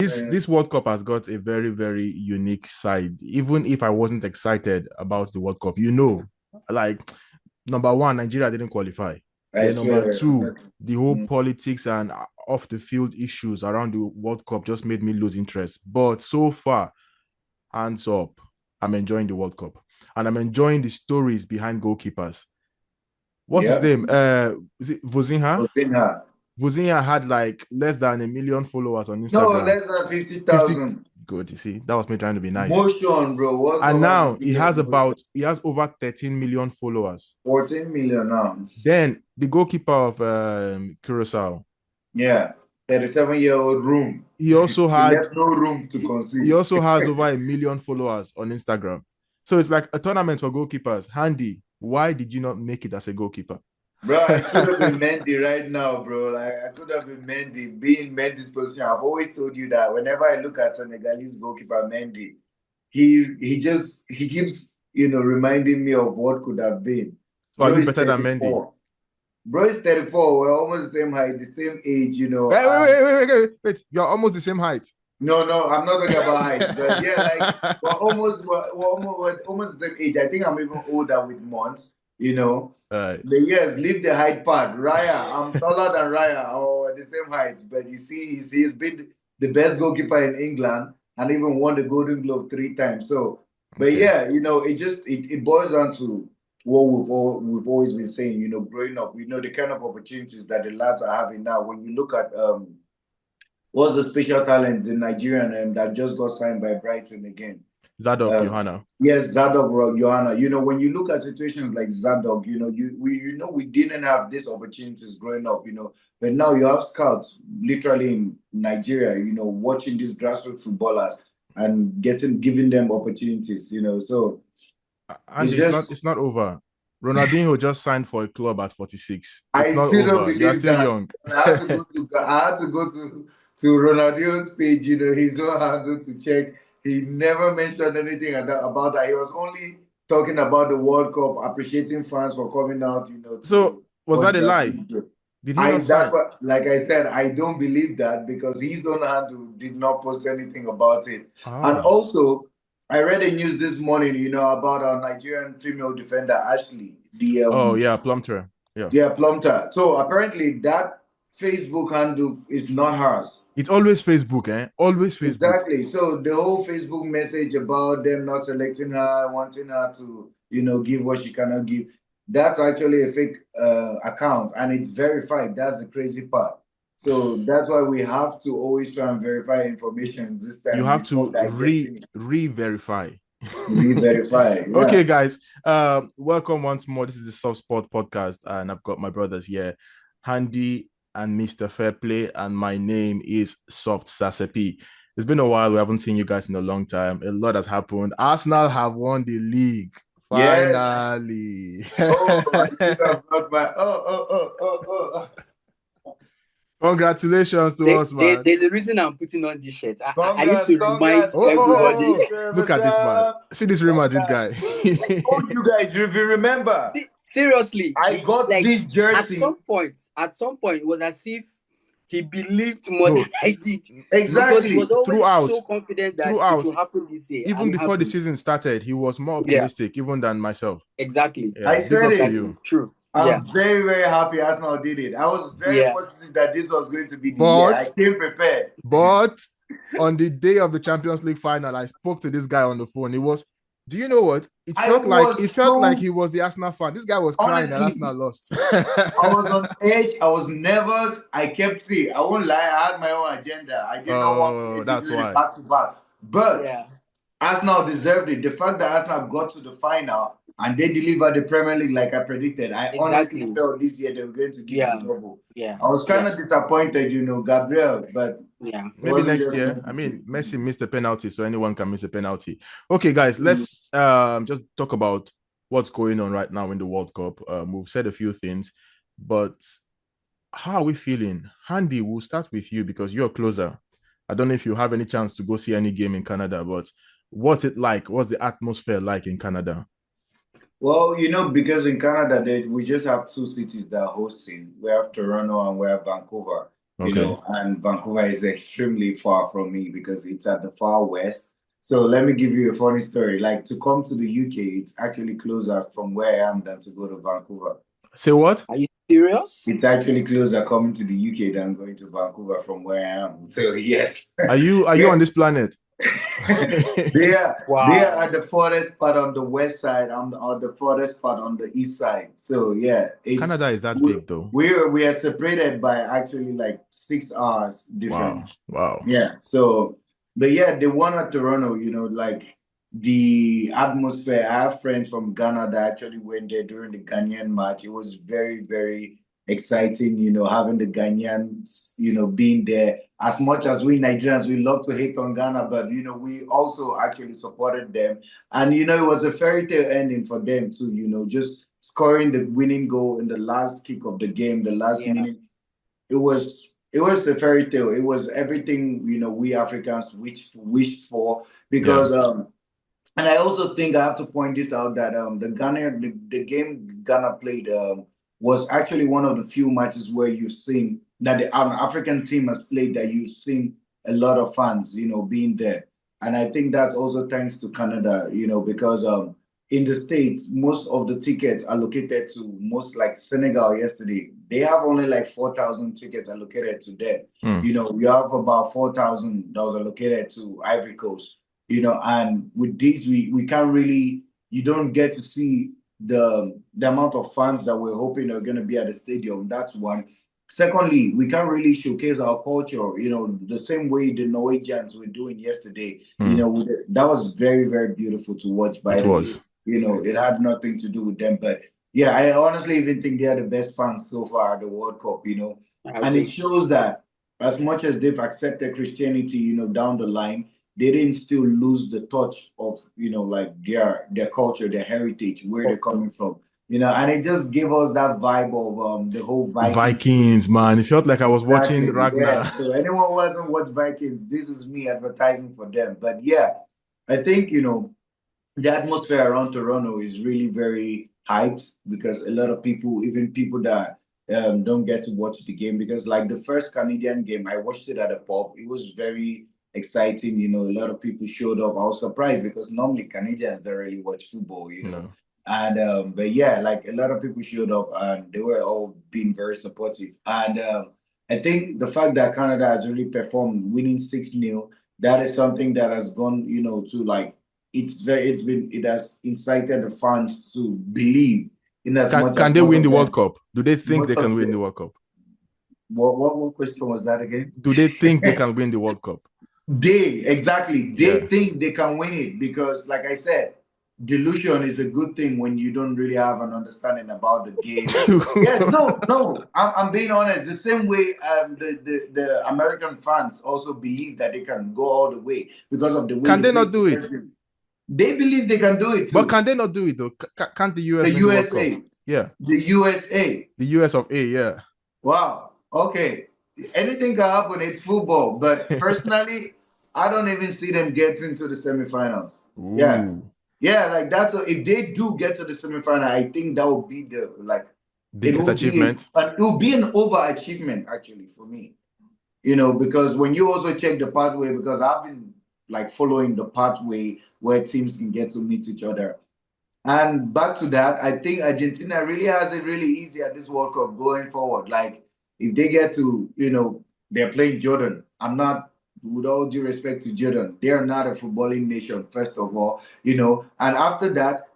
This World Cup has got a very, very unique side. Even if I wasn't excited about the World Cup, like number one, Nigeria didn't qualify. I Then number swear. two, the whole Mm. politics and off the field issues around the World Cup just made me lose interest. But so far, hands up, I'm enjoying the World Cup. And I'm enjoying the stories behind goalkeepers. What's his Yeah. name? Is it Vozinha? Osinha. Vozinha had like less than 1 million followers on No, Instagram. less than 50. 50,000. Good. You see, that was me trying to be nice. Motion, bro. World And Cup has a now billion motion. he has over 13 million followers. 14 million now. Then the goalkeeper of Curacao, Yeah. 37-year-old room. he also He had left no room to he concede. also has over 1 million followers on Instagram. So it's like a tournament for goalkeepers. Handy, why did you not make it as a goalkeeper? Bro, I could have been Mendy right now, bro. Like I could have been Mendy, being Mendy's position. I've always told you that whenever I look at Senegalese goalkeeper Mendy, he keeps reminding me of what could have been. So are Bro you is better than Mendy? 34. Bro is 34. We're almost the same height, the same age. And Wait. You're almost the same height. no, I'm not talking about height, but yeah, like we're almost the same age. I think I'm even older with months. Right. The years leave the height part. Raya, I'm taller than Raya, or the same height. But you see, he's been the best goalkeeper in England and even won the Golden Glove 3 times. So, but Okay. yeah, it boils down to what we've always been saying. Growing up, the kind of opportunities that the lads are having now. When you look at what's the special talent, the Nigerian that just got signed by Brighton again. Zadok Uh, Johanna. yes, Zadok Johanna. When you look at situations like Zadok, we didn't have these opportunities growing up. But now you have scouts literally in Nigeria, watching these grassroots footballers and giving them opportunities. So And it's just it's not over. Ronaldinho just signed for a club at 46. It's I not still don't over. You are believe still that. young. I had to go to Ronaldinho's page, his own handle to check. He never mentioned anything about that. He was only talking about the World Cup, appreciating fans for coming out, So to was watch that a Brazil. lie? Did he not That's sign? what, like I said, I don't believe that because his own handle did not post anything about it. And Ah. also, I read the news this morning, about our Nigerian female defender Ashley, the Oh yeah, Plumter. Yeah. yeah, Plumter. So apparently that Facebook handle is not hers. It's always Facebook, eh? Always Facebook. Exactly. So the whole Facebook message about them not selecting her, wanting her to, give what she cannot give, that's actually a fake account and it's verified. That's the crazy part. So that's why we have to always try and verify information this You time have before to digesting it. re-verify. Re-verify. Okay, Yeah. guys. Welcome once more. This is the Soft Sport Podcast, and I've got my brothers here, Handy and Mr. Fairplay, and my name is Soft Sasepi. It's been a while. We haven't seen you guys in a long time. A lot has happened. Arsenal have won the league. Yes. Finally. Oh, I should have brought my oh. Congratulations to us, man. There's a reason I'm putting on this shirt. I need Congrats, to remind congrats, everybody. Look at this man. See this Real Madrid guy. Oh, you guys, if you remember, Seriously, I got this jersey. At some point, it was as if he believed more No. than I did. Exactly. Because he was always Throughout. so confident that it will happen this year. Even and it before the happened. season started, he was more optimistic even than myself. Exactly. Yeah, I big said up to it. you. True. I'm very, very happy Arsenal did it. I was very positive that this was going to be the year. I came prepared. But on the day of the Champions League final, I spoke to this guy on the phone. Do you know what? It felt like he was the Arsenal fan. This guy was crying that Arsenal lost. I was on edge. I was nervous. I kept saying, I won't lie, I had my own agenda. I did not want to do it back to back. But Arsenal deserved it. The fact that Arsenal got to the final and they delivered the Premier League like I predicted, I honestly felt this year they were going to give the double. Yeah. I was kind of disappointed, Gabriel, but maybe next year. I mean, Messi missed a penalty, so anyone can miss a penalty. Okay, guys, let's just talk about what's going on right now in the World Cup. We've said a few things, but how are we feeling? Handy, we'll start with you because you're closer. I don't know if you have any chance to go see any game in Canada, but what's it like? What's the atmosphere like in Canada? Well, because in Canada, we just have two cities that are hosting. We have Toronto and we have Vancouver. Okay. and Vancouver is extremely far from me because it's at the far west. So let me give you a funny story. Like to come to the UK, it's actually closer from where I am than to go to Vancouver. Say what? Are you serious? It's actually closer coming to the UK than going to Vancouver from where I am. So yes. Are you Yeah. on this planet? they are Wow. at the farthest part on the west side. I'm on the farthest part on the east side. So yeah, Canada it's is that big though. we are separated by actually like 6 hours Wow. difference. Wow. Yeah. So, but yeah, the one at Toronto, like the atmosphere. I have friends from Ghana that actually went there during the Ghanaian match. It was very, very exciting, having the Ghanaians, being there. As much as we Nigerians, we love to hate on Ghana, but we also actually supported them. And it was a fairy tale ending for them too, just scoring the winning goal in the last kick of the game, the last Yeah. minute. It was the fairy tale. It was everything, we Africans wished for Yeah. because and I also think I have to point this out that the game Ghana played was actually one of the few matches where you've seen that the African team has played that you've seen a lot of fans, being there. And I think that's also thanks to Canada, because in the States, most of the tickets allocated to most like Senegal yesterday, they have only like 4,000 tickets allocated to them. We have about 4,000 that was allocated to Ivory Coast, and with these we can't really, you don't get to see the amount of fans that we're hoping are going to be at the stadium. That's one. Secondly, we can't really showcase our culture, the same way the Norwegians were doing yesterday. That was very, very beautiful to watch, by It the way. was. It had nothing to do with them, but yeah, I honestly even think they are the best fans so far at the World Cup, and it shows that as much as they've accepted Christianity, down the line, they didn't still lose the touch of, like their culture, their heritage, where they're coming from. And it just gave us that vibe of the whole Vikings. Vikings, man. It felt like I was watching Exactly. Ragnar. Yeah. So anyone who hasn't watched Vikings, this is me advertising for them. But yeah, I think, the atmosphere around Toronto is really very hyped because a lot of people, even people that don't get to watch the game, because like the first Canadian game, I watched it at a pub. It was very exciting. A lot of people showed up. I was surprised because normally Canadians don't really watch football, No. And but yeah, like a lot of people showed up and they were all being very supportive. And I think the fact that Canada has really performed, winning 6-0, that is something that has gone, to like it has incited the fans to believe in as much Can as they most win of the World them. Cup? Do they think they Most can of win the them. World Cup? What question was that again? Do they think they can win the World Cup? They Yeah. think they can win it because, like I said, delusion is a good thing when you don't really have an understanding about the game. Yeah, no, I'm being honest. The same way the American fans also believe that they can go all the way because of the way Can they not do it? They believe they can do it too. But can they not do it though? Can't the US The win the World Cup? USA. Yeah. The USA. The US of A, yeah. Wow. Okay. Anything can happen. It's football. But personally, I don't even see them getting to the semifinals. Yeah. Ooh. Yeah, like if they do get to the semifinal, I think that would be the Biggest achievement. It will be an overachievement actually for me. Because when you also check the pathway, because I've been like following the pathway where teams can get to meet each other. And back to that, I think Argentina really has it really easy at this World Cup going forward. Like, if they get to, they're playing Jordan. I'm not, with all due respect to Jordan, they're not a footballing nation, first of all, And after that,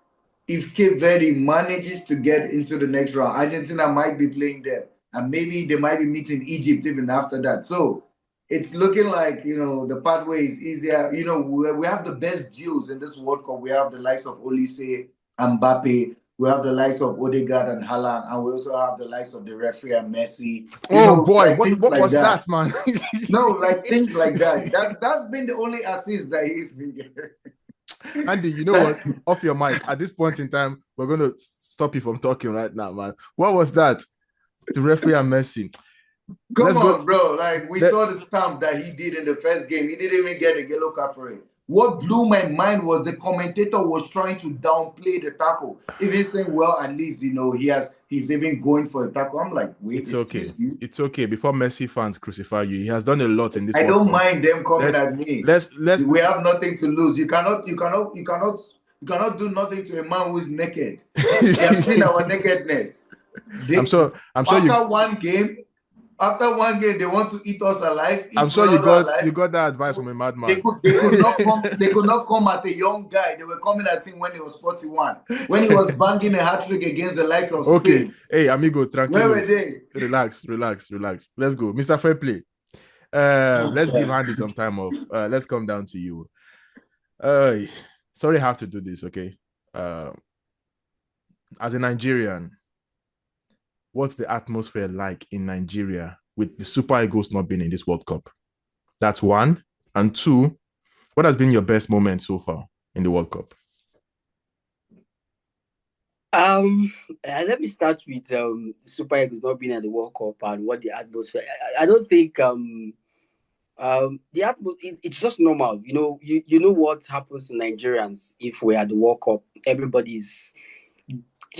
if Cape Verde manages to get into the next round, Argentina might be playing them. And maybe they might be meeting Egypt even after that. So it's looking like, the pathway is easier. We have the best duels in this World Cup. We have the likes of Olise and Mbappe. We have the likes of Odegaard and Haaland. And we also have the likes of the referee and Messi. Boy, like things what like was that, man? No, like things like that. That's been the only assist that he's been getting. Andy, you know what? Off your mic. At this point in time, we're going to stop you from talking right now, man. What was that? The referee and Messi. Come on, bro. Like, we saw the stamp that he did in the first game. He didn't even get a yellow card for it. What blew my mind was the commentator was trying to downplay the tackle. Even saying, well, at least, he he's even going for a tackle. I'm like, wait, it's okay. you. It's okay. Before Messi fans crucify you, he has done a lot in this I World don't Cup. mind them coming Let's at me. let's We have nothing to lose. You cannot do nothing to a man who is naked. They have seen our nakedness. I'm sure After one game, they want to eat us alive. I'm sure you got that advice from a madman. They could not come. They could not come at a young guy. They were coming at him when he was 41. When he was banging a hat trick against the likes of Spain. Hey, amigo, tranquilo. Where were they? Relax. Let's go, Mr. Fair Play. Let's give Andy some time off. Let's come down to you. Sorry, I have to do this. Okay. As a Nigerian, what's the atmosphere like in Nigeria with the Super Eagles not being in this World Cup? That's one. And two, what has been your best moment so far in the World Cup? Let me start with Super Eagles not being at the World Cup and what the atmosphere. I don't think the atmosphere, it's just normal. You know what happens to Nigerians if we're at the World Cup. Everybody's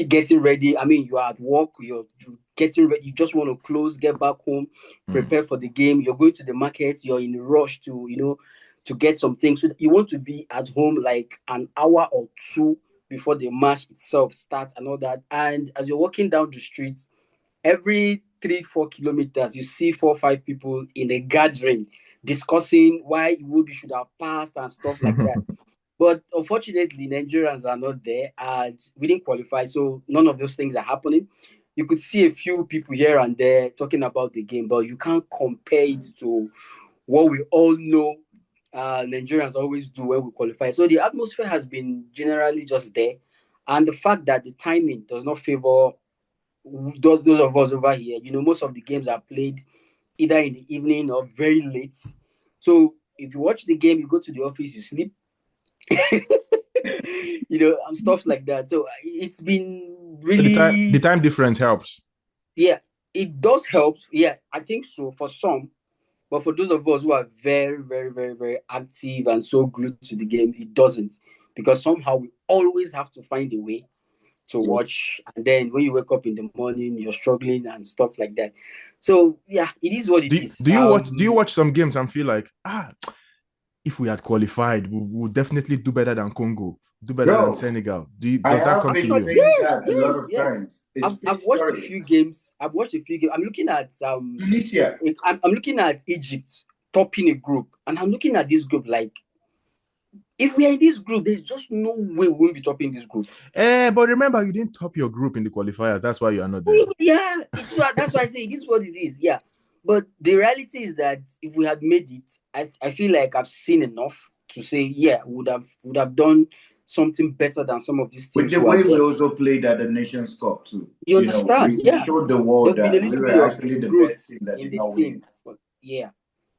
getting ready. I mean, you are at work, you're getting ready, you just want to close, get back home, prepare for the game. You're going to the market, you're in a rush to get some things. So you want to be at home like an hour or two before the match itself starts and all that. And as you're walking down the street, every 3-4 kilometers, you see 4-5 people in a gathering discussing why Iwobi should have passed and stuff like that. But unfortunately, Nigerians are not there and we didn't qualify. So none of those things are happening. You could see a few people here and there talking about the game, but you can't compare it to what we all know Nigerians always do when we qualify. So the atmosphere has been generally just there. And the fact that the timing does not favor those of us over here, most of the games are played either in the evening or very late. So if you watch the game, you go to the office, you sleep, and stuff like that. So it's been really the time difference helps. Yeah, it does help. Yeah, I think so for some. But for those of us who are very, very, very, very active and so glued to the game, it doesn't. Because somehow we always have to find a way to watch. And then when you wake up in the morning, you're struggling and stuff like that. So yeah, it is what it is. Do you watch some games and feel like, if we had qualified, we would definitely do better than Congo, do better than Senegal? Does that come to you? Yes. I've watched a few games. I'm looking at Tunisia. I'm looking at Egypt topping a group, and I'm looking at this group like, if we are in this group, there's just no way we won't be topping this group. But remember, you didn't top your group in the qualifiers. That's why you are not there. Yeah, that's why I say this is what it is. Yeah. But the reality is that if we had made it, I feel like I've seen enough to say, yeah, would have done something better than some of these teams. With the way we also played at the Nations Cup too. You understand? We showed the world that we were actually the best team that did not win. Yeah.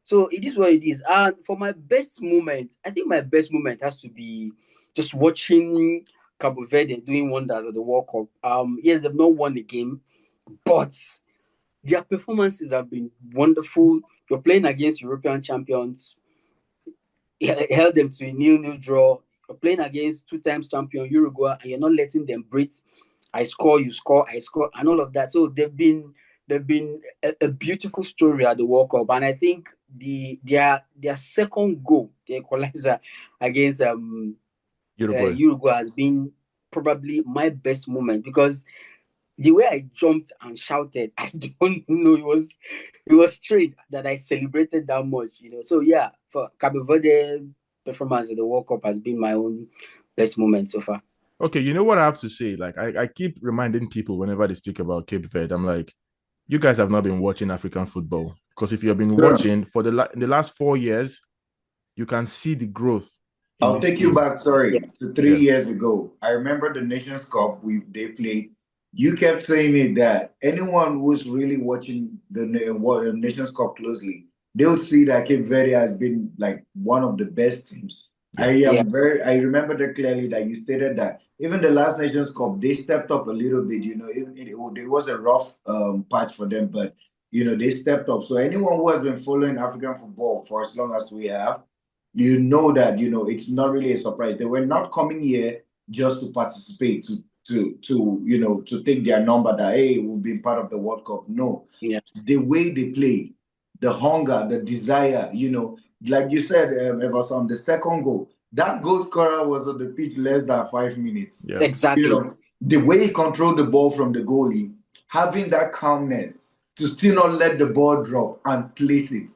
So it is what it is. And for my best moment, I think my best moment has to be just watching Cabo Verde doing wonders at the World Cup. Yes, they've not won the game, but their performances have been wonderful. You're playing against European champions. It held them to a 0-0 draw. You're playing against 2 times champion Uruguay, and you're not letting them breathe. I score, you score, I score, and all of that. So they've been a beautiful story at the World Cup, and I think their second goal, the equalizer against Uruguay, has been probably my best moment, because the way I jumped and shouted, I don't know, it was strange that I celebrated that much, So yeah, for Cabo Verde performance at the World Cup has been my own best moment so far. Okay, you know what I have to say? Like, I keep reminding people whenever they speak about Cape Verde, I'm like, you guys have not been watching African football, because if you have been watching for in the last 4 years, you can see the growth. I'll take you back, to 3 years ago. I remember the Nations Cup they played. You kept saying it that anyone who's really watching the Nations Cup closely, they'll see that Cape Verde has been like one of the best teams. I remember that clearly, that you stated that even the last Nations Cup, they stepped up a little bit. It was a rough patch for them, but they stepped up. So anyone who has been following African football for as long as we have, that it's not really a surprise. They were not coming here just to participate, to take their number that, hey, we've been part of the World Cup. No. Yeah. The way they play, the hunger, the desire, like you said, Everson, the second goal, that goal scorer was on the pitch less than 5 minutes. Yeah. Exactly. The way he controlled the ball from the goalie, having that calmness to still not let the ball drop and place it.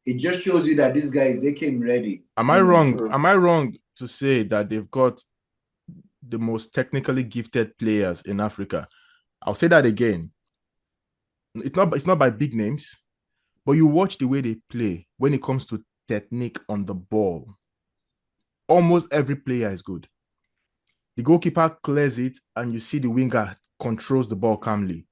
It just shows you that these guys, they came ready. Am I wrong? Am I wrong to say that they've got the most technically gifted players in Africa? I'll say that again. It's not by big names, but you watch the way they play when it comes to technique on the ball. Almost every player is good. The goalkeeper clears it, and you see the winger controls the ball calmly.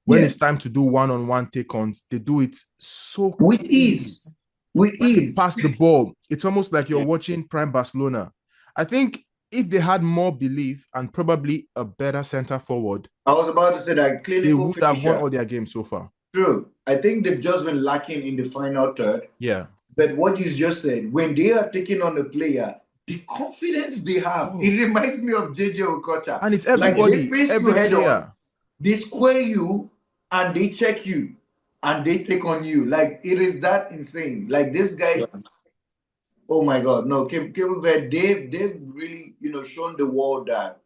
When it's time to do one-on-one take-ons, they do it so with ease. With ease. Pass the ball. It's almost like you're watching Prime Barcelona. I think if they had more belief and probably a better center forward, I was about to say that they would have won all their games so far. True. I think they've just been lacking in the final third. Yeah. But what you just said, when they are taking on the player, the confidence they have, it reminds me of JJ Okocha. And it's everybody, like they face every you head player. On, they square you and they check you and they take on you. Like, it is that insane. Like, this guy, oh my God, no, Cape Verde, they've really, shown the world that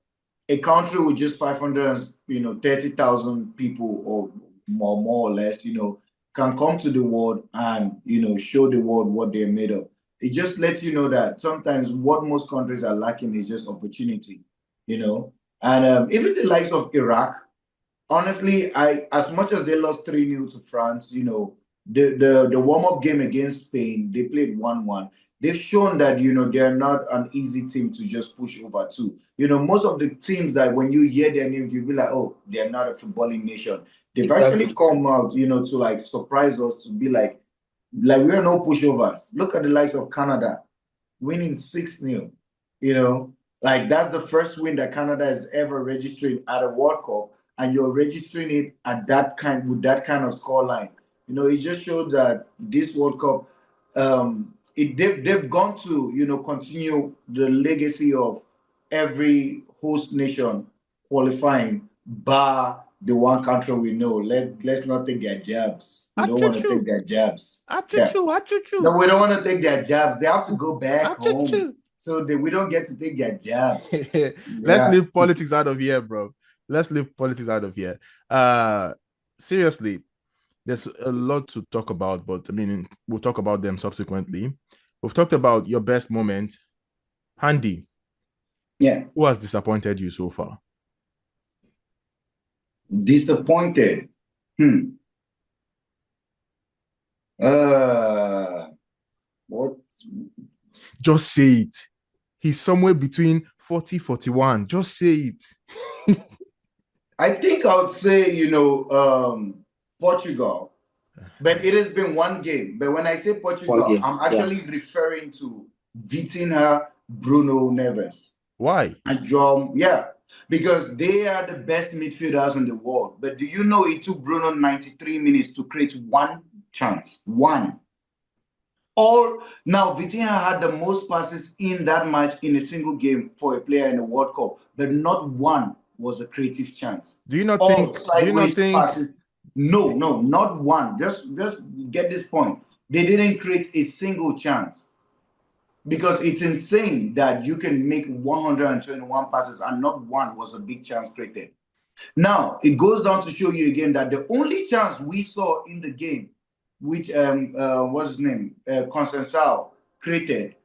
a country with just 530,000 people or more or less, can come to the world and, show the world what they're made of. It just lets you know that sometimes what most countries are lacking is just opportunity, And even the likes of Iraq, honestly, as much as they lost 3-0 to France, the warm-up game against Spain, they played 1-1. They've shown that, they're not an easy team to just push over to. Most of the teams that when you hear their names, you'll be like, oh, they're not a footballing nation. They've actually come out, to like surprise us, to be like we're no pushovers. Look at the likes of Canada winning 6-0. Like that's the first win that Canada has ever registered at a World Cup, and you're registering it at with that kind of scoreline. It just shows that this World Cup, they've gone to continue the legacy of every host nation qualifying, bar the one country we know. Let's not take their jabs. We don't want to take their jabs. No, we don't want to take their jabs. They have to go back home. So we don't get to take their jabs. Let's leave politics out of here, bro. Let's leave politics out of here. Seriously, there's a lot to talk about, but I mean, we'll talk about them subsequently. We've talked about your best moment. Handy. Yeah. Who has disappointed you so far? Disappointed. What? Just say it. He's somewhere between 40, 41. Just say it. I think I would say, Portugal. But it has been one game. But when I say Portugal, I'm actually referring to Vitinha, Bruno Neves. Why? And João, because they are the best midfielders in the world. But do you know it took Bruno 93 minutes to create one chance? One. Now, Vitinha had the most passes in that match in a single game for a player in the World Cup, but not one was a creative chance. Do you not think? Passes. No, not one. Just get this point. They didn't create a single chance. Because it's insane that you can make 121 passes and not one was a big chance created. Now, it goes down to show you again that the only chance we saw in the game, which, what's his name, Constantine created,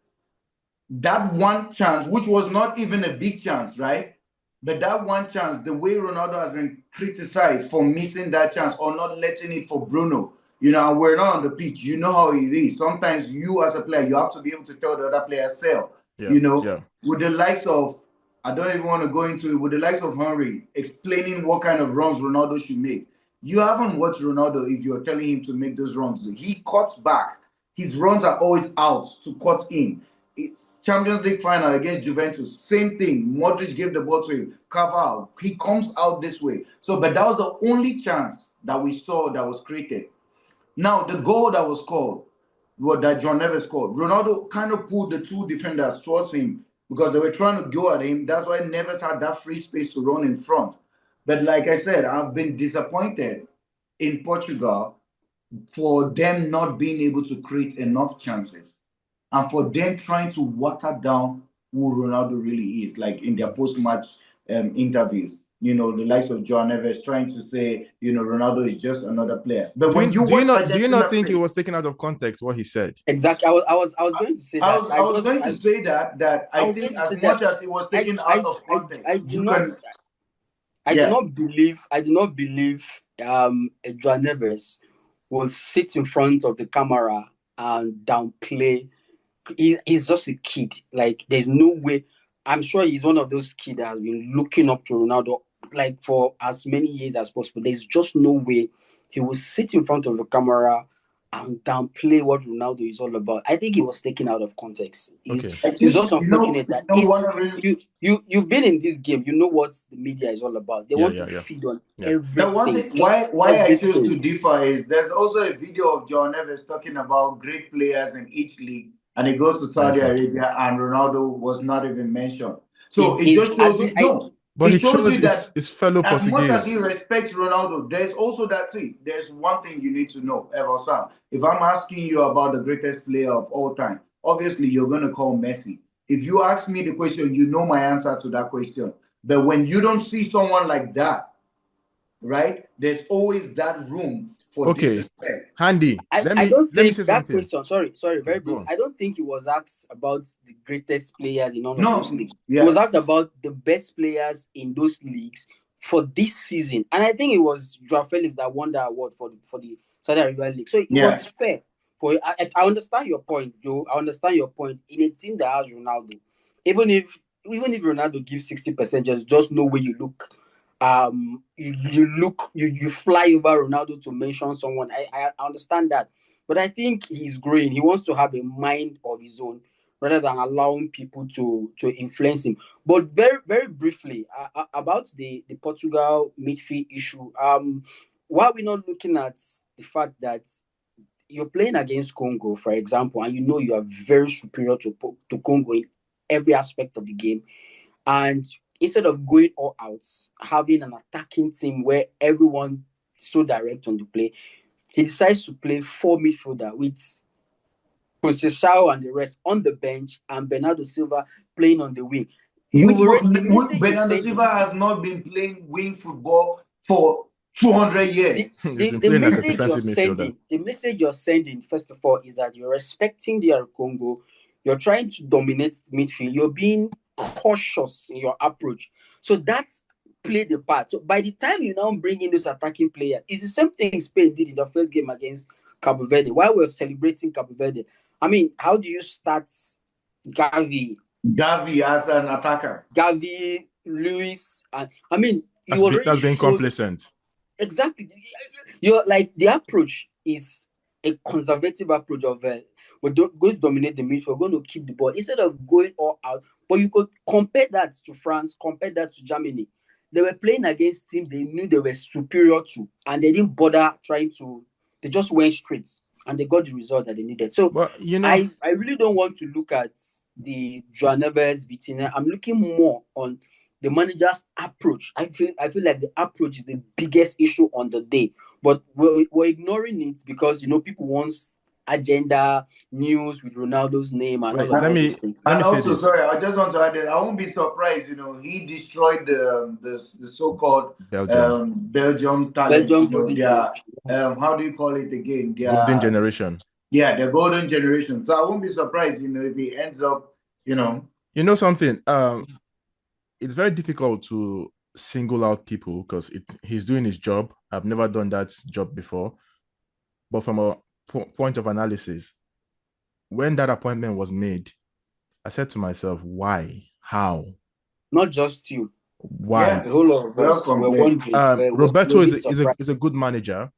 that one chance, which was not even a big chance, right? But that one chance, the way Ronaldo has been criticized for missing that chance or not letting it for Bruno, we're not on the pitch. You know how it is. Sometimes you as a player, you have to be able to tell the other player, sell. With the likes of, I don't even want to go into it, with the likes of Henry explaining what kind of runs Ronaldo should make. You haven't watched Ronaldo if you're telling him to make those runs. He cuts back. His runs are always out to cut in. It's Champions League final against Juventus, same thing. Modric gave the ball to him. Carvalho, he comes out this way. But that was the only chance that we saw that was created. Now, the goal that was scored, that John Neves scored, Ronaldo kind of pulled the two defenders towards him, because they were trying to go at him. That's why Neves had that free space to run in front. But like I said, I've been disappointed in Portugal for them not being able to create enough chances and for them trying to water down who Ronaldo really is, like in their post-match interviews. You know, the likes of João Neves trying to say, Ronaldo is just another player. But when you watch do you not Argentina think play, it was taken out of context what he said? Exactly. I was going to say that. I was going to say that I I was going think to say as that much as it was taken out of context, I do you not can, I do yeah. not believe João Neves will sit in front of the camera and downplay. He's just a kid. Like, there's no way. I'm sure he's one of those kids that has been looking up to Ronaldo like for as many years as possible. There's just no way he will sit in front of the camera and downplay what Ronaldo is all about. I think he was taken out of context. Okay. It's just unfortunate that if what really, you've been in this game, you know what the media is all about. They want to feed on everything. the one thing why I choose to differ is there's also a video of João Neves talking about great players in each league, and he goes to Saudi Arabia, and Ronaldo was not even mentioned. So it just shows you but it shows you that his fellow as Portuguese. much as he respects Ronaldo, there's also that thing. There's one thing you need to know, Ever. If I'm asking you about the greatest player of all time, obviously you're going to call Messi. If you ask me the question, you know my answer to that question. But when you don't see someone like that, right, there's always that room for disrespect. Handy. I don't think say that something. question. Sorry, very brief. I don't think he was asked about the greatest players in all of those leagues. Yeah. He was asked about the best players in those leagues for this season, and I think it was Joao Felix that won that award for the Saudi Arabia League. So it was fair. I understand your point, Joe. I understand your point. In a team that has Ronaldo, even if Ronaldo gives 60%, just know where you look. You fly over Ronaldo to mention someone. I understand that, but I think he's growing. He wants to have a mind of his own rather than allowing people to influence him. But very very briefly about the Portugal midfield issue. Why are we not looking at the fact that you're playing against Congo, for example, and you know you are very superior to Congo in every aspect of the game, and instead of going all out, having an attacking team where everyone is so direct on the play, he decides to play 4 midfielder with Conceição and the rest on the bench and Bernardo Silva playing on the wing. Bernardo Silva has not been playing wing football for 200 years. The message you're sending, first of all, is that you're respecting the Congo. You're trying to dominate midfield. You're being cautious in your approach. So that played the part. So by the time you now bring in this attacking player, it's the same thing Spain did in the first game against Cabo Verde. While we're celebrating Cabo Verde, I mean, how do you start Gavi as an attacker? Gavi, Luis, and I mean, that's being complacent. Exactly. You're like, the approach is a conservative approach of we're going to dominate the midfield, we're going to keep the ball instead of going all out. But you could compare that to France, compare that to Germany. They were playing against teams they knew they were superior to, and they didn't bother trying to. They just went straight, and they got the result that they needed. So, I really don't want to look at the João Neves, Vitinha. I'm looking more on the manager's approach. I feel like the approach is the biggest issue on the day, but we're ignoring it because people want agenda news with Ronaldo's name and all of those things. And also, sorry, I just want to add that I won't be surprised. He destroyed the so-called Belgium talent. How do you call it again? Golden generation. Yeah, the golden generation. So I won't be surprised, if he ends up, You know something? It's very difficult to single out people because he's doing his job. I've never done that job before. But from a point of analysis, when that appointment was made, I said to myself, why? How? Not just you. Why? Yeah, a whole lot of us were wondering. Roberto is a good manager,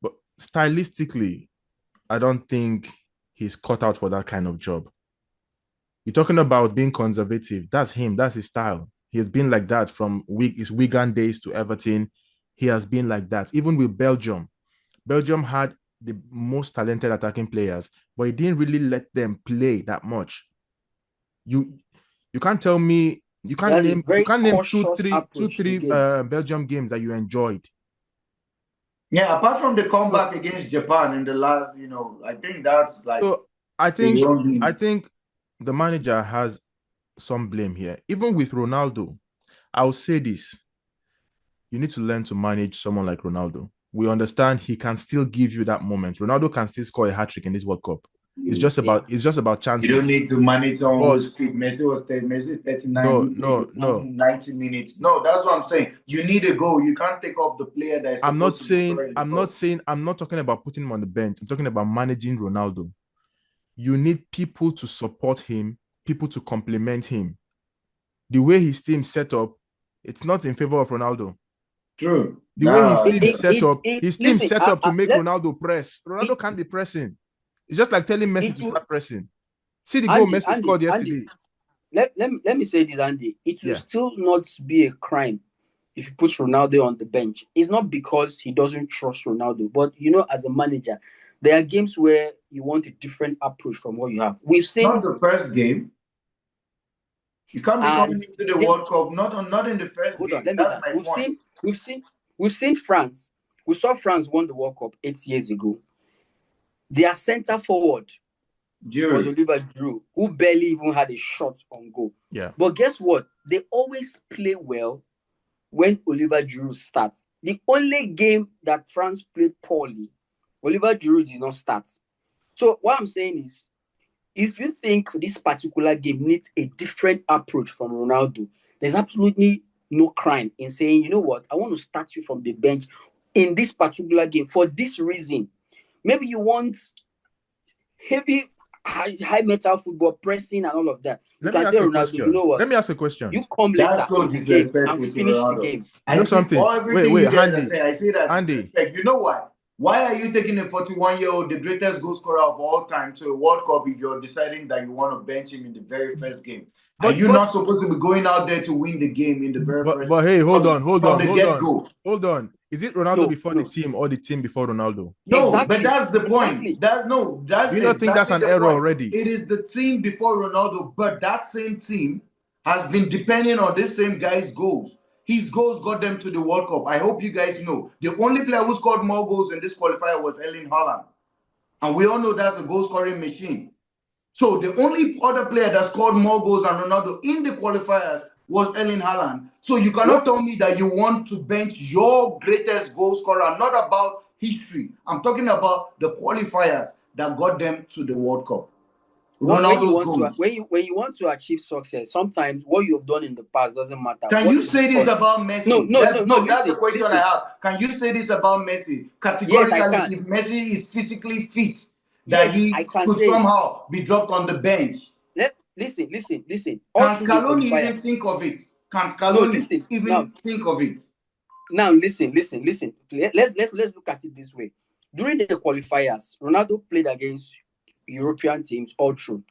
but stylistically, I don't think he's cut out for that kind of job. You're talking about being conservative. That's him. That's his style. He has been like that from his Wigan days to Everton. He has been like that. Even with Belgium. Belgium had the most talented attacking players, but he didn't really let them play that much. You're You can't tell me you can't name two, three Belgium games that you enjoyed. Yeah, apart from the comeback against Japan in the last, I think that's like. So I think the manager has some blame here. Even with Ronaldo, I'll say this: you need to learn to manage someone like Ronaldo. We understand he can still give you that moment. Ronaldo can still score a hat-trick in this World Cup. It's just about chances. You don't need to manage someone who's fit. Messi 39. No, 90 minutes. No, that's what I'm saying. You need a goal. You can't take off the player that is. I'm not talking about putting him on the bench. I'm talking about managing Ronaldo. You need people to support him, people to complement him. The way his team set up, it's not in favor of Ronaldo. True. The way his team set up to make Ronaldo press. Ronaldo can't be pressing. It's just like telling Messi to start pressing. See the goal Messi scored yesterday. Let me say this, Andy. It will still not be a crime if you put Ronaldo on the bench. It's not because he doesn't trust Ronaldo, but as a manager, there are games where you want a different approach from what you have. We've seen not the first game. You can't be coming into the World Cup not in the first game. That's my point. We've seen France. We saw France won the World Cup 8 years ago. Their center forward was Oliver Giroud, who barely even had a shot on goal. Yeah. But guess what? They always play well when Oliver Giroud starts. The only game that France played poorly, Oliver Giroud did not start. So what I'm saying is, if you think this particular game needs a different approach from Ronaldo, there's absolutely no crime in saying, you know what, I want to start you from the bench in this particular game for this reason. Maybe you want heavy, high metal football, pressing and all of that. Let me ask a question. You come later in the game and finish the game. You know something? Wait, Andy. I say that. Andy. You know why? Why are you taking a 41-year-old, the greatest goal scorer of all time, to a World Cup if you're deciding that you want to bench him in the very first game? Are you not supposed to be going out there to win the game in the very first? But hey, hold on. Is it Ronaldo before the team or the team before Ronaldo? No, exactly. But that's the point. You don't think that's an error already? It is the team before Ronaldo, but that same team has been depending on this same guy's goals. His goals got them to the World Cup. I hope you guys know. The only player who scored more goals in this qualifier was Erling Haaland. And we all know that's the goal-scoring machine. So the only other player that scored more goals than Ronaldo in the qualifiers was Erling Haaland. So you cannot tell me that you want to bench your greatest goal scorer, not about history. I'm talking about the qualifiers that got them to the World Cup. When you want to achieve success, sometimes what you have done in the past doesn't matter. Can you say this about Messi? No. That's the question I have. Can you say this about Messi? Categorically, yes, if Messi is physically fit, that he could somehow be dropped on the bench. Listen. Can Scaloni even think of it? Can Scaloni even think of it? Now, listen. Let's look at it this way. During the qualifiers, Ronaldo played against European teams all through.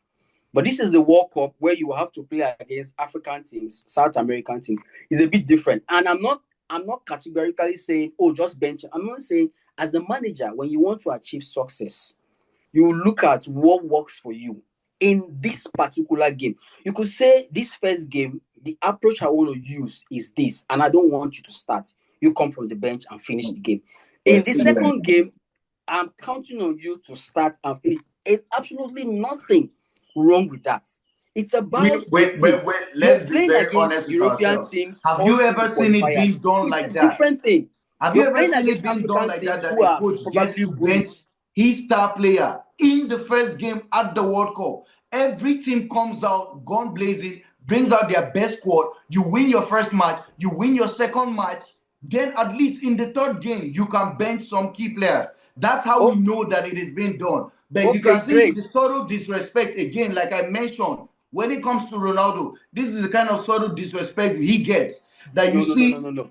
But this is the World Cup where you have to play against African teams, South American teams. It's a bit different. And I'm not categorically saying, just bench. I'm not saying as a manager, when you want to achieve success, you look at what works for you in this particular game. You could say this first game, the approach I want to use is this, and I don't want you to start. You come from the bench and finish the game. In the second game, I'm counting on you to start and finish. There's absolutely nothing wrong with that. It's about wait. Let's be very honest with ourselves. Have you ever seen it being done like that? Different thing. Have you ever seen it being done like that? That a coach gets to bench his star player in the first game at the World Cup. Every team comes out, gun blazing, brings out their best squad. You win your first match. You win your second match. Then at least in the third game, you can bench some key players. That's how we know that it is being done. But you can see the subtle disrespect again, like I mentioned, when it comes to Ronaldo. This is the kind of subtle disrespect he gets. That you see the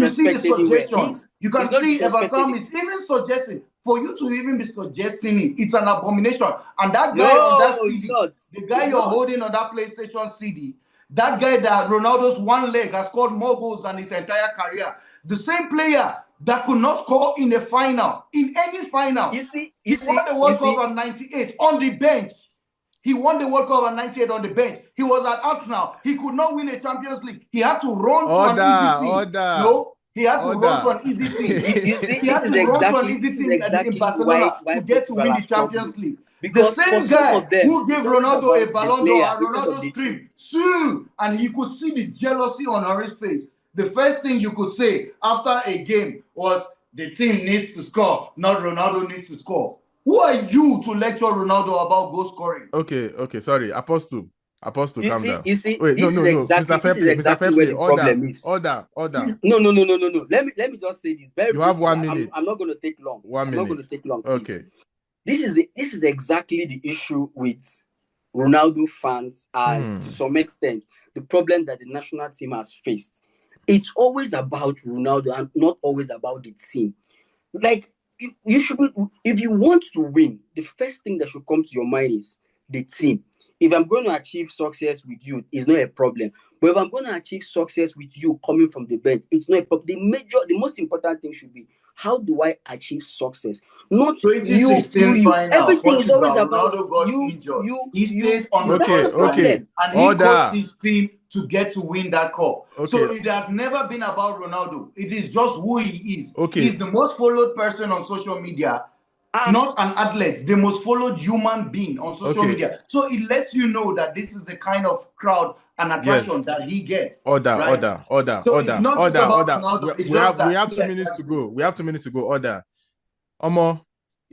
suggestion. You can see Everton is even suggesting. For you to even be suggesting it, it's an abomination. And that guy on that CD, the guy you're holding on that PlayStation CD, that guy that Ronaldo's one leg has scored more goals than his entire career. The same player that could not score in a final, in any final. He won the World Cup at 98 on the bench. He won the World Cup at 98 on the bench. He was at Arsenal. He could not win a Champions League. He had to run to an easy team. No, he had to run to an easy team. You see, he had to run to an easy team in Barcelona why to get to win the struggling. Champions League. Because the same guy who gave Ronaldo a Ballon d'Or and Ronaldo screamed, "Sue!" and you could see the jealousy on Henry's face. The first thing you could say after a game was, the team needs to score, not Ronaldo needs to score. Who are you to lecture Ronaldo about goal scoring? Okay, sorry. Apostle, calm down. You see, wait, no. Mr. Fairplay, order. No. Let me just say this. You have 1 minute. I'm not going to take long. 1 minute. I'm not going to take long. Please. Okay. This is exactly the issue with Ronaldo fans and to some extent the problem that the national team has faced. It's always about Ronaldo and not always about the team. Like, you should, if you want to win, the first thing that should come to your mind is the team. If I'm going to achieve success with you, it's not a problem. But if I'm going to achieve success with you coming from the bench, it's not a problem. The most important thing should be, how do I achieve success? Not you. Everything is always about Ronaldo got you. Injured. He stayed on the okay. And he coached his team to get to win that cup. Okay. So it has never been about Ronaldo. It is just who he is. Okay. He's the most followed person on social media. Not an athlete, the most followed human being on social media. So it lets you know that this is the kind of crowd and attraction that he gets. Order. So it's not just about Ronaldo. We have 2 minutes to go. We have 2 minutes to go. Order. Omo,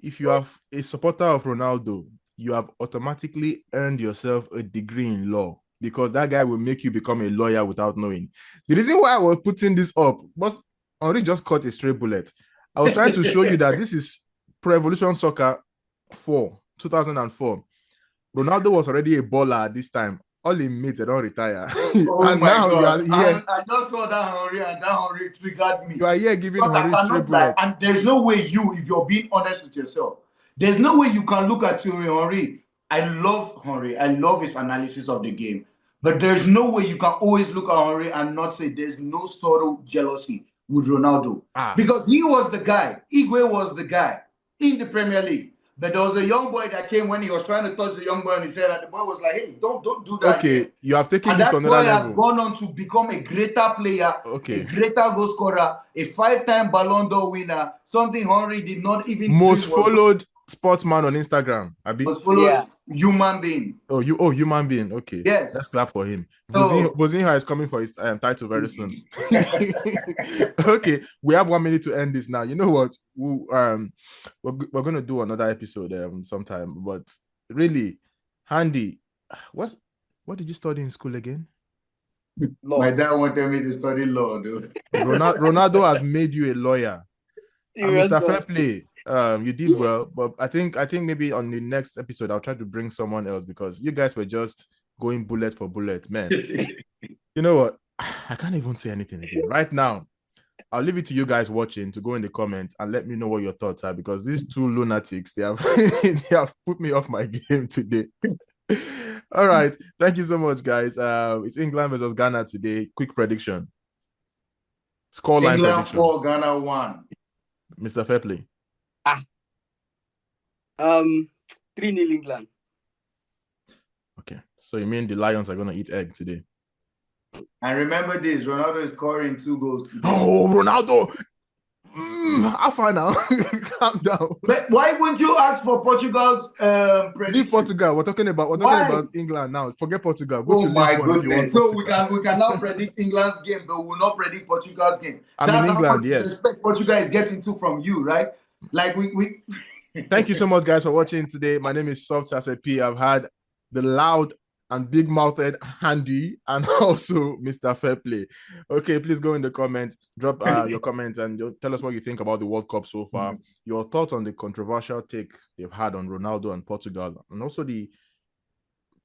if you are a supporter of Ronaldo, you have automatically earned yourself a degree in law, because that guy will make you become a lawyer without knowing. The reason why I was putting this up was Henry just caught a stray bullet. I was trying to show you that this is Pro Evolution Soccer 2004. Ronaldo was already a baller at this time. All he made, they don't retire. And now you are here. I just saw that Henry, and that Henry triggered me. You are here giving Henry straight bullet. And there's no way if you're being honest with yourself, there's no way you can look at Thierry Henry. I love Henry. I love his analysis of the game. But there's no way you can always look at Henry and not say there's no subtle jealousy with Ronaldo. Because he was the guy. Igwe was the guy in the Premier League. But there was a young boy that came when he was trying to touch the young boy on his head, and the boy was like, "Hey, don't do that." Okay, you have taken this to another level. That boy has gone on to become a greater player, a greater goal scorer, a 5-time Ballon d'Or winner, something Henry did not even most followed sportsman on Instagram. Most followed human being. Human being. Okay. Yes. Let's clap for him. Bozinho is coming for his title very soon. Okay, we have 1 minute to end this now. You know what? We're gonna do another episode sometime. But really, Handy, what did you study in school again? Law. My dad wanted me to study law, dude. Ronaldo has made you a lawyer. Mr. Fairplay, you did well, but I think maybe on the next episode I'll try to bring someone else, because you guys were just going bullet for bullet, man. You know what? I can't even say anything again right now. I'll leave it to you guys watching to go in the comments and let me know what your thoughts are, because these two lunatics, they have they have put me off my game today. All right, thank you so much, guys. It's England versus Ghana today. Quick prediction. Scoreline England prediction. 4, Ghana 1. Mr. Fairplay. 3-0 England. Okay, so you mean the Lions are gonna eat egg today? And remember this: Ronaldo is scoring 2 goals today. Oh, Ronaldo! How far now? Calm down. But why wouldn't you ask for Portugal's prediction? Leave Portugal. We're talking about England now. Forget Portugal. Go to my Lisbon if you want. So we can now predict England's game, but we will not predict Portugal's game. That's England, how much respect Portugal is getting to from you, right? Like we Thank you so much, guys, for watching today. My name is Soft Sasset P. I've had the loud and big-mouthed Handy and also Mr. Fairplay. Okay, please go in the comments, drop your comments, and tell us what you think about the World Cup so far. Your thoughts on the controversial take they've had on Ronaldo and Portugal, and also the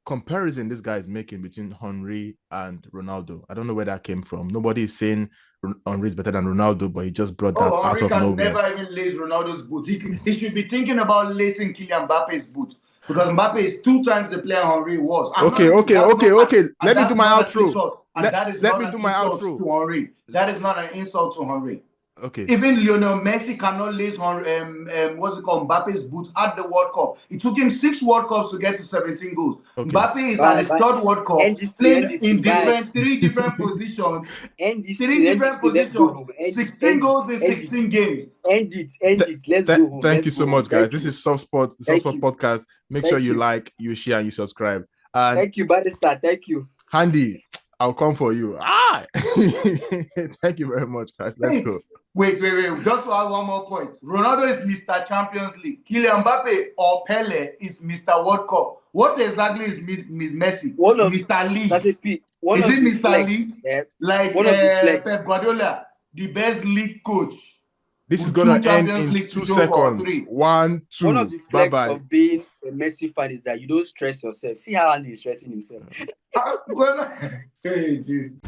comparison this guy is making between Henry and Ronaldo. I don't know where that came from. Nobody is saying Henry is better than Ronaldo, but he just brought that out of nowhere. Henry can never even lace Ronaldo's boot. He should be thinking about lacing Kylian Mbappe's boot. Because Mbappe is 2 times the player Henry was. Okay. Let me do my outro. Let me do my outro. To Henry. That is not an insult to Henry. Okay. Even Lionel Messi cannot lace on what's it called, Mbappe's boot at the World Cup. It took him 6 World Cups to get to 17 goals. Okay. Mbappe is at his 3rd World Cup, playing in three different positions. Let's go home. 16 goals in 16 games. End it. Let's go home. Thank you so much, guys. This is Soft Sport, the Soft Sport podcast. Make sure you like, you share, and you subscribe. And thank you, Barrister. Thank you. Handy, I'll come for you. Thank you very much, guys. Let's go. Wait. Just to add one more point. Ronaldo is Mr. Champions League. Kylian Mbappe or Pele is Mr. World Cup. What exactly is Miss Messi? Mr. League. That's a P. Is it Mr. League? Yeah. Like Pep Guardiola, the best league coach. This is going to end in 2 seconds. 1, 2. One of the flex Bye-bye. of being a Messi fan is that you don't stress yourself. See how Andy is stressing himself. Hey, dude.